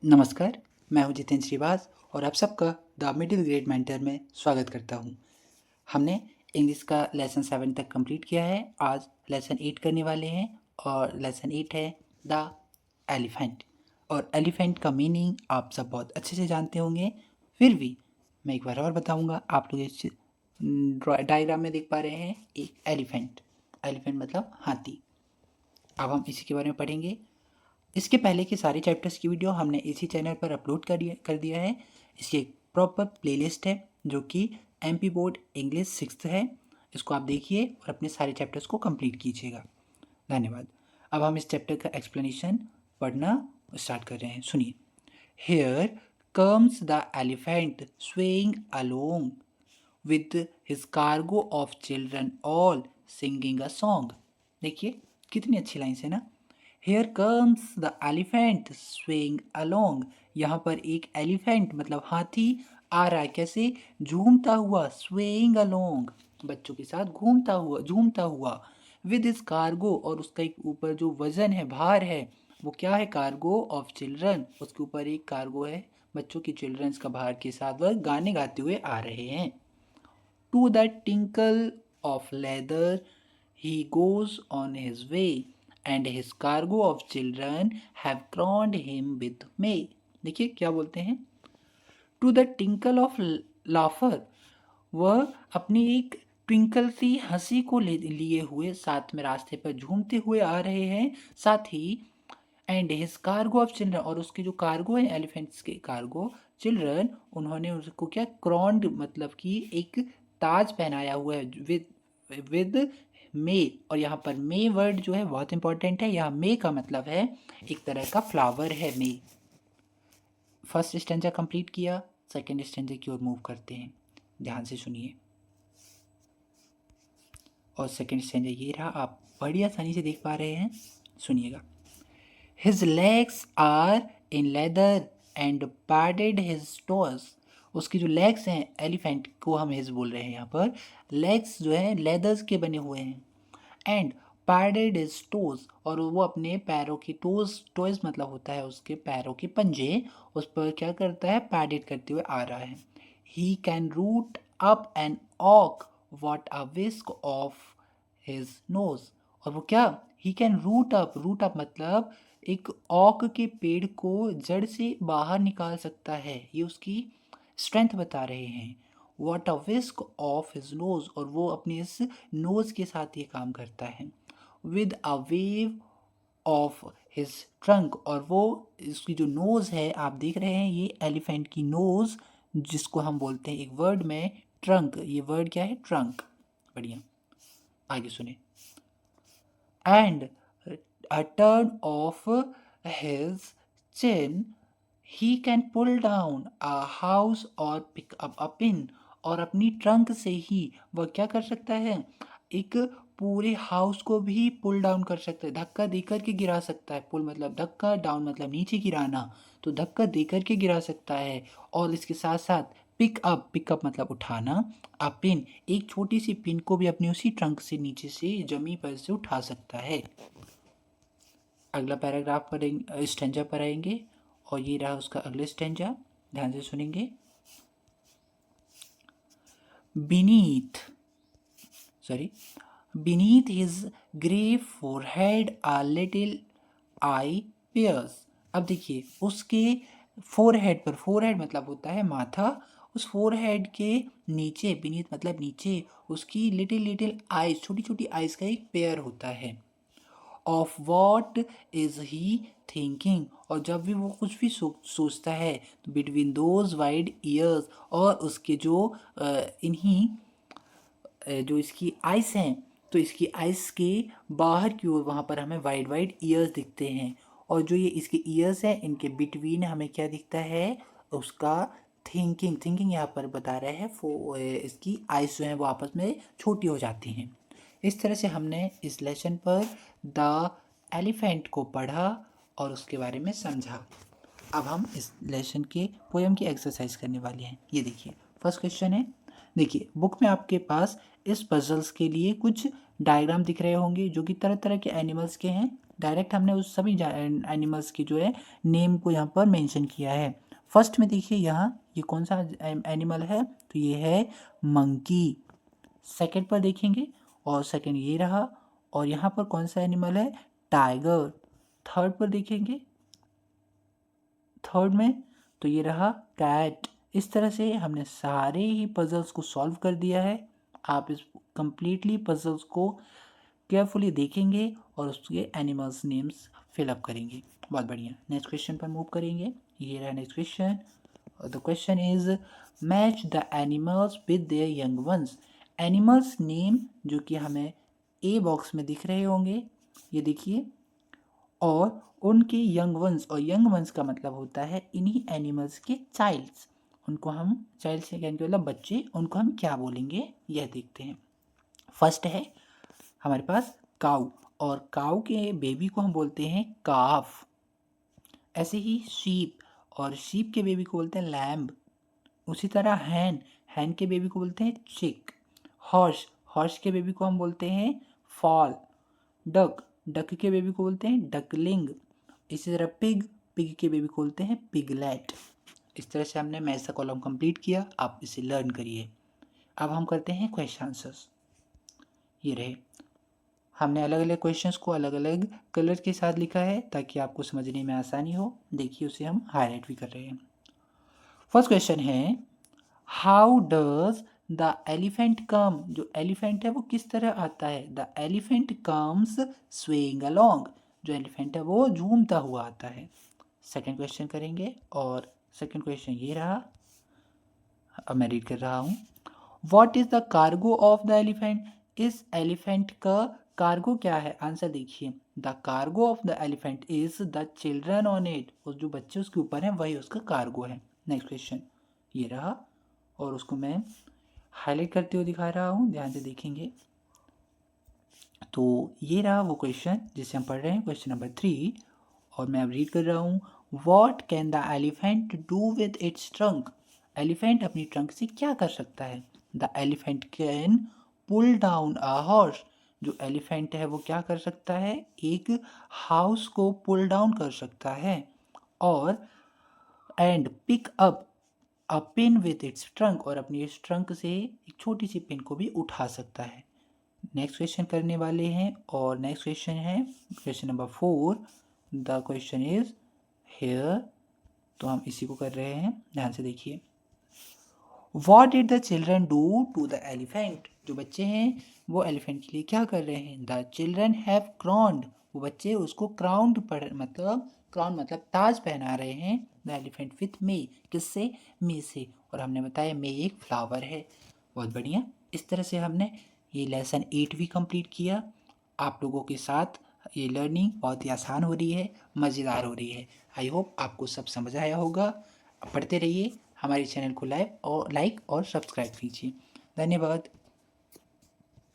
नमस्कार, मैं हूं जितेंद्र श्रीवास और आप सबका द मिडिल ग्रेड मेंटर में स्वागत करता हूं। हमने इंग्लिश का लेसन 7 तक कंप्लीट किया है। आज लेसन 8 करने वाले हैं और लेसन 8 है द एलिफेंट। और एलिफेंट का मीनिंग आप सब बहुत अच्छे से जानते होंगे, फिर भी मैं एक बार और बताऊंगा। आप लोग इस डायग्राम में देख पा रहे हैं एक एलिफेंट। एलिफेंट मतलब हाथी। अब हम इसी के बारे में पढ़ेंगे। इसके पहले के सारे चैप्टर्स की वीडियो हमने इसी चैनल पर अपलोड कर दिया है। इसकी एक प्रॉपर प्लेलिस्ट है जो कि MP बोर्ड इंग्लिश 6th है। इसको आप देखिए और अपने सारे चैप्टर्स को कंप्लीट कीजिएगा। धन्यवाद। अब हम इस चैप्टर का एक्सप्लेनेशन पढ़ना स्टार्ट कर रहे हैं। सुनिए। Here comes the elephant swaying along with his cargo of children all singing a song। देखिए कितनी अच्छी लाइन है ना। Here comes the elephant swaying along। यहाँ पर एक एलिफेंट मतलब हाथी आ रहा है, कैसे? झूमता हुआ। swaying along बच्चों के साथ घूमता हुआ, झूमता हुआ। with his cargo और उसका एक ऊपर जो वजन है, भार है, वो क्या है? Cargo of children. उसके ऊपर एक कार्गो है बच्चों की, चिल्ड्रंस का भार के साथ वह गाने गाते हुए आ रहे हैं। To the tinkle of leather he goes on his way and his cargo of children have crowned him with May। देखिए क्या बोलते हैं। टू द टिंकल ऑफ लाफर, वह अपनी एक ट्विंकल सी हंसी को लिए हुए साथ में रास्ते पर झूमते हुए आ रहे हैं। साथ ही and his cargo of children, और उसके जो कार्गो है एलिफेंट्स के कार्गो चिल्ड्रन, उन्होंने उसको क्या? क्रॉन्ड मतलब कि एक ताज पहनाया हुआ है विद मे। और यहाँ पर मे वर्ड जो है बहुत इंपॉर्टेंट है। यहाँ मे का मतलब है एक तरह का फ्लावर है मे। फर्स्ट स्टेंजा कंप्लीट किया, सेकेंड स्टेंजा की ओर मूव करते हैं। ध्यान से सुनिए। और सेकेंड स्टेंजा ये रहा, आप बड़ी आसानी से देख पा रहे हैं। सुनिएगा। His legs are in leather and padded his toes। उसकी जो लेग्स हैं, एलिफेंट को हम हिज बोल रहे हैं यहाँ पर। लेग्स जो है लेदर्स के बने हुए हैं। एंड पैडेड हिज टोज, और वो अपने पैरों की टोज मतलब होता है उसके पैरों के पंजे, उस पर क्या करता है? पैडेड करते हुए आ रहा है। He can root up an oak what a whisk of his nose। और वो क्या? He can root up मतलब एक ओक के पेड़ को जड़ से बाहर निकाल सकता है। ये उसकी स्ट्रेंथ बता रहे हैं। What a whisk of his nose, और वो अपने इस नोज के साथ ये काम करता है। With a wave of his trunk, और वो इसकी जो नोज है आप देख रहे हैं, ये एलिफेंट की नोज जिसको हम बोलते हैं एक वर्ड में ट्रंक। ये वर्ड क्या है? ट्रंक। बढ़िया, आगे सुने। And a turn of his chin he can pull down a house or pick up a pin। और अपनी ट्रंक से ही वह क्या कर सकता है? एक पूरे हाउस को भी पुल डाउन कर सकता है, धक्का देकर के गिरा सकता है। पुल मतलब धक्का, डाउन मतलब नीचे गिराना, तो धक्का देकर के गिरा सकता है। और इसके साथ साथ पिकअप मतलब उठाना। अ पिन, एक छोटी सी पिन को भी अपनी उसी ट्रंक से नीचे से जमीन पर से उठा सकता है। अगला पैराग्राफ पढ़ेंगे, स्टेंजा पर आएंगे, और ये रहा उसका अगला स्टेंजा। ध्यान से सुनेंगे। Beneath his grey forehead a little eye peers। अब देखिए उसके फोरहेड पर, फोरहेड मतलब होता है माथा, उस फोरहेड के नीचे, बीनीथ मतलब नीचे, उसकी लिटिल आइज, छोटी छोटी आइज का एक पेयर होता है। Of what is he thinking, और जब भी वो कुछ भी सोचता है, तो बिटवीन दोज वाइड ईयर्स, और उसके जो इन्हीं जो इसकी आइस हैं, तो इसकी आइस के बाहर की ओर वहाँ पर हमें वाइड वाइड ईयर्स दिखते हैं। और जो ये इसके ईयर्स हैं, इनके बिटवीन हमें क्या दिखता है? उसका थिंकिंग यहाँ पर बता रहा है। इसकी आइस जो है वो आपस में छोटी हो जाती हैं। इस तरह से हमने इस लेसन पर द एलिफेंट को पढ़ा और उसके बारे में समझा। अब हम इस लेसन के पोएम की एक्सरसाइज करने वाले हैं। ये देखिए फर्स्ट क्वेश्चन है। देखिए बुक में आपके पास इस पजल्स के लिए कुछ डायग्राम दिख रहे होंगे जो कि तरह तरह के एनिमल्स के हैं। डायरेक्ट हमने उस सभी एनिमल्स की जो है नेम को यहाँ पर मेंशन किया है। फर्स्ट में देखिए यहाँ ये कौन सा एनिमल है, तो ये है मंकी। सेकंड पर देखेंगे और सेकंड ये रहा, और यहाँ पर कौन सा एनिमल है, टाइगर। थर्ड पर देखेंगे, थर्ड में तो ये रहा कैट। इस तरह से हमने सारे ही पजल्स को सॉल्व कर दिया है। आप इस कंप्लीटली पजल्स को केयरफुली देखेंगे और उसके एनिमल्स नेम्स फिलअप करेंगे। बहुत बढ़िया, नेक्स्ट क्वेश्चन पर मूव करेंगे। ये रहा next question. The question is match the animals with their young ones. Animals name जो कि हमें ए बॉक्स में दिख रहे होंगे, ये देखिए, और उनके यंग वंस, और यंग वंस का मतलब होता है इन्हीं एनिमल्स के चाइल्ड्स। उनको हम चाइल्ड से कहने के मतलब बच्चे, उनको हम क्या बोलेंगे यह देखते हैं। फर्स्ट है हमारे पास काऊ, और काऊ के बेबी को हम बोलते हैं काफ। ऐसे ही शीप, और शीप के बेबी को बोलते हैं लैम्ब। उसी तरह हैन, हैन के बेबी को बोलते हैं चिक। हॉर्स, हॉर्स के बेबी को हम बोलते हैं फॉल। डक, डक के बेबी को बोलते हैं डकलिंग। इसी तरह पिग, पिग के बेबी को बोलते हैं पिगलेट। इस तरह से हमने मैथ का कॉलम कंप्लीट किया, आप इसे लर्न करिए। अब हम करते हैं क्वेश्चन आंसर्स। ये रहे, हमने अलग अलग क्वेश्चंस को अलग अलग कलर के साथ लिखा है ताकि आपको समझने में आसानी हो। देखिए उसे हम हाईलाइट भी कर रहे हैं। फर्स्ट क्वेश्चन है हाउ डज द एलिफेंट कम। जो एलिफेंट है वो किस तरह आता है, the elephant comes swaying along. जो एलिफेंट है वो झूमता हुआ आता है। सेकंड क्वेश्चन करेंगे, और सेकंड क्वेश्चन ये रहा, अब मैं रीड कर रहा हूँ। What is the cargo of the elephant. इस एलिफेंट का कार्गो क्या है, आंसर देखिए। The cargo of the elephant is the children on it. और जो बच्चे उसके ऊपर हैं वही उसका कार्गो है। नेक्स्ट क्वेश्चन ये रहा, और उसको मैं हाईलाइट करते हुए दिखा रहा हूँ, ध्यान से देखेंगे। तो ये रहा वो क्वेश्चन जिसे हम पढ़ रहे हैं, क्वेश्चन नंबर 3, और मैं अब रीड कर रहा हूँ। What can the elephant do with its trunk. Elephant अपनी ट्रंक से क्या कर सकता है, the elephant can pull down a horse. जो एलिफेंट है वो क्या कर सकता है, एक हाउस को पुल डाउन कर सकता है। और and pick up a pin with its trunk, और अपनी इस ट्रंक से एक छोटी सी पिन को भी उठा सकता है। नेक्स्ट क्वेश्चन करने वाले हैं, और नेक्स्ट क्वेश्चन है question number 4। The question is here, तो हम इसी को कर रहे हैं, ध्यान से देखिए। What did the children do to the elephant. जो बच्चे हैं वो एलिफेंट के लिए क्या कर रहे हैं, द चिल्ड्रन हैव क्राउन्ड। वो बच्चे उसको क्राउन्ड पढ़ मतलब क्राउन मतलब ताज पहना रहे हैं, द एलिफेंट विथ मे। किससे, मे से, और हमने बताया मे एक फ्लावर है। बहुत बढ़िया, इस तरह से हमने ये लेसन 8 भी कंप्लीट किया। आप लोगों के साथ ये लर्निंग बहुत ही आसान हो रही है, मज़ेदार हो रही है। आई होप आपको सब समझ आया होगा। पढ़ते रहिए, हमारे चैनल को लाइक और सब्सक्राइब कीजिए। धन्यवाद।